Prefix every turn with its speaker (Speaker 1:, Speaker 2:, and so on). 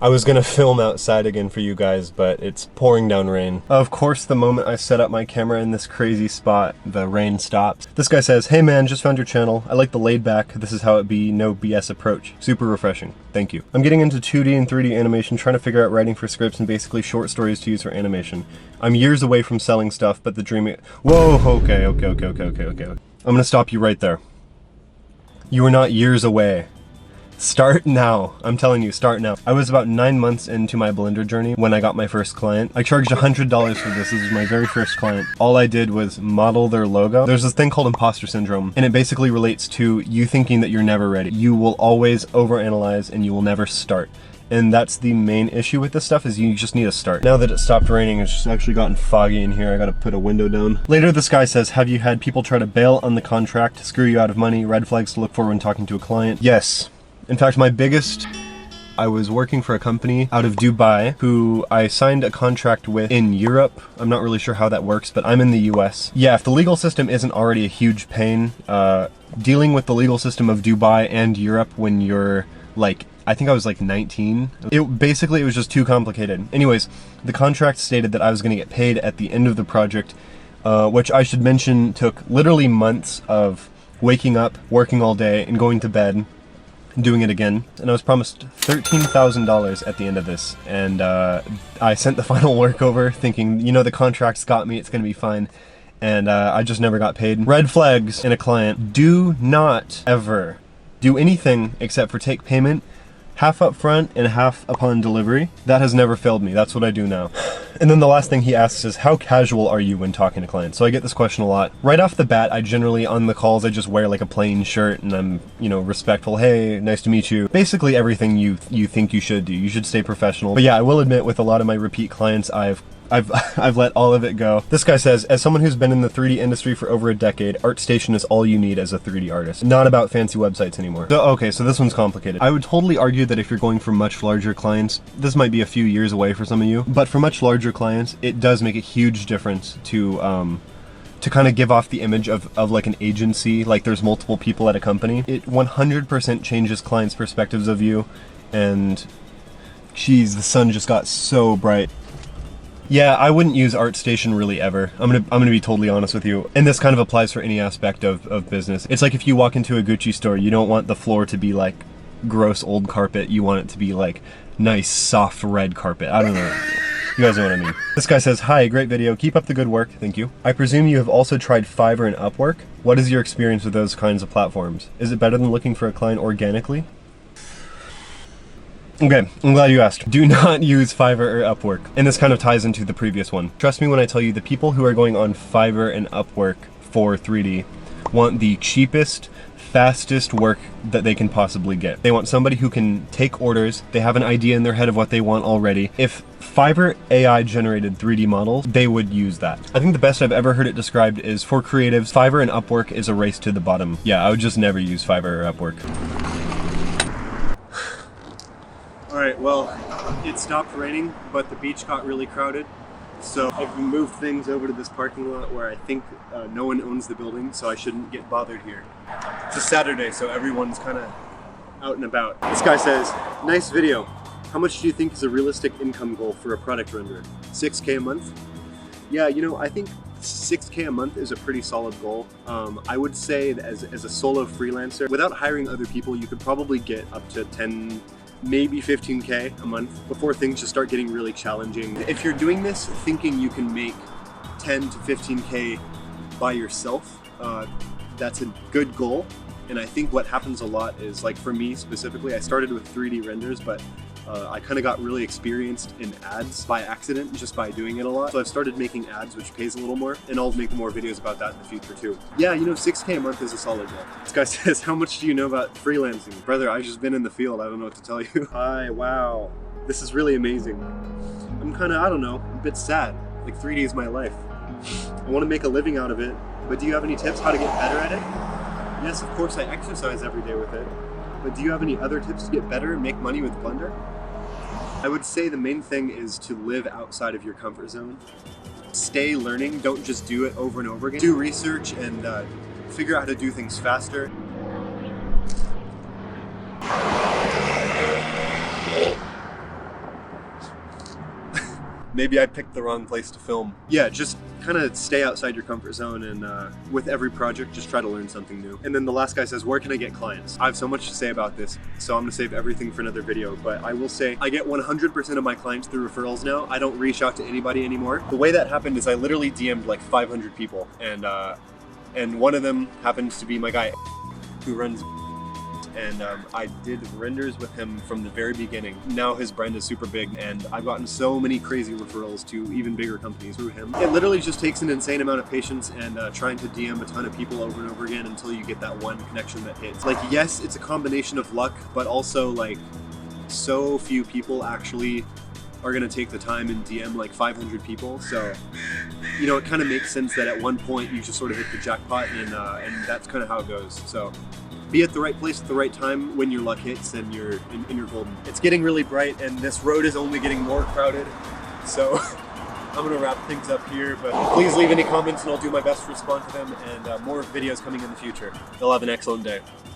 Speaker 1: I was gonna film outside again for you guys, but it's pouring down rain. Of course, the moment I set up my camera in this crazy spot, the rain stops. This guy says, "Hey man, just found your channel. I like the laid back, this is how it be, no BS approach. Super refreshing. Thank you. I'm getting into 2D and 3D animation, trying to figure out writing for scripts and basically short stories to use for animation. I'm years away from selling stuff, but the dream..." Whoa, okay. I'm gonna stop you right there. You are not years away. Start now. I'm telling you, start now. I was about 9 months into my Blender journey when I got my first client. I charged $100 for this. This was my very first client. All I did was model their logo. There's this thing called imposter syndrome, and it basically relates to you thinking that you're never ready. You will always overanalyze and you will never start. And that's the main issue with this stuff, is you just need to start. Now that it stopped raining, it's just actually gotten foggy in here. I gotta put a window down. Later, this guy says, "Have you had people try to bail on the contract, screw you out of money, red flags to look for when talking to a client?" Yes. In fact, I was working for a company out of Dubai who I signed a contract with in Europe. I'm not really sure how that works, but I'm in the US. Yeah, if the legal system isn't already a huge pain, dealing with the legal system of Dubai and Europe when you're like, I think I was like 19. It was just too complicated. Anyways, the contract stated that I was gonna get paid at the end of the project, which I should mention took literally months of waking up, working all day, and going to bed, doing it again. And I was promised $13,000 at the end of this. And I sent the final work over thinking, you know, the contract's got me, it's gonna be fine. And I just never got paid. Red flags in a client: do not ever do anything except for take payment half up front and half upon delivery. That has never failed me. That's what I do now. And then the last thing he asks is, how casual are you when talking to clients? So I get this question a lot. Right off the bat, I generally, on the calls, I just wear like a plain shirt and I'm, you know, respectful. Hey, nice to meet you. Basically everything you think you should do. You should stay professional. But yeah, I will admit, with a lot of my repeat clients, I've let all of it go. This guy says, "As someone who's been in the 3D industry for over a decade, ArtStation is all you need as a 3D artist. Not about fancy websites anymore." So, okay, so this one's complicated. I would totally argue that if you're going for much larger clients, this might be a few years away for some of you, but for much larger clients, it does make a huge difference to kind of give off the image of like an agency, like there's multiple people at a company. It 100% changes clients' perspectives of you, and geez, the sun just got so bright. Yeah, I wouldn't use ArtStation really ever. I'm gonna be totally honest with you. And this kind of applies for any aspect of business. It's like if you walk into a Gucci store, you don't want the floor to be like gross old carpet. You want it to be like nice, soft red carpet. I don't know. You guys know what I mean. This guy says, "Hi, great video. Keep up the good work." Thank you. "I presume you have also tried Fiverr and Upwork. What is your experience with those kinds of platforms? Is it better than looking for a client organically?" Okay, I'm glad you asked. Do not use Fiverr or Upwork. And this kind of ties into the previous one. Trust me when I tell you, the people who are going on Fiverr and Upwork for 3D want the cheapest, fastest work that they can possibly get. They want somebody who can take orders. They have an idea in their head of what they want already. If Fiverr AI generated 3D models, they would use that. I think the best I've ever heard it described is, for creatives, Fiverr and Upwork is a race to the bottom. Yeah, I would just never use Fiverr or Upwork. Alright, well, it stopped raining, but the beach got really crowded. So I've moved things over to this parking lot where I think no one owns the building, so I shouldn't get bothered here. It's a Saturday, so everyone's kind of out and about. This guy says, "Nice video. How much do you think is a realistic income goal for a product renderer? 6K a month?" Yeah, you know, I think 6K a month is a pretty solid goal. I would say that as a solo freelancer, without hiring other people, you could probably get up to 10, maybe 15K a month before things just start getting really challenging. If you're doing this thinking you can make 10 to 15K by yourself, that's a good goal. And I think what happens a lot is, like for me specifically, I started with 3D renders, but I kind of got really experienced in ads by accident, just by doing it a lot. So I've started making ads, which pays a little more, and I'll make more videos about that in the future too. Yeah, you know, 6K a month is a solid goal. This guy says, "How much do you know about freelancing?" Brother, I've just been in the field. I don't know what to tell you. Hi, wow. This is really amazing. I'm kind of, I don't know, a bit sad. Like 3D is my life. I want to make a living out of it, but do you have any tips how to get better at it? Yes, of course, I exercise every day with it. But do you have any other tips to get better and make money with Blender? I would say the main thing is to live outside of your comfort zone. Stay learning, don't just do it over and over again. Do research and figure out how to do things faster. maybe I picked the wrong place to film. Yeah, just kind of stay outside your comfort zone, and with every project, just try to learn something new. And then the last guy says, where can I get clients? I have so much to say about this, so I'm gonna save everything for another video, but I will say I get 100% of my clients through referrals now. I don't reach out to anybody anymore. The way that happened is I literally DM'd like 500 people, and one of them happens to be my guy who runs, and I did renders with him from the very beginning. Now his brand is super big, and I've gotten so many crazy referrals to even bigger companies through him. It literally just takes an insane amount of patience and trying to DM a ton of people over and over again until you get that one connection that hits. Like, yes, it's a combination of luck, but also like so few people actually are gonna take the time and DM like 500 people. So, you know, it kind of makes sense that at one point you just sort of hit the jackpot, and that's kind of how it goes. So be at the right place at the right time when your luck hits, and you're golden. It's getting really bright, and this road is only getting more crowded. So I'm gonna wrap things up here, but please leave any comments and I'll do my best to respond to them, and more videos coming in the future. You'll have an excellent day.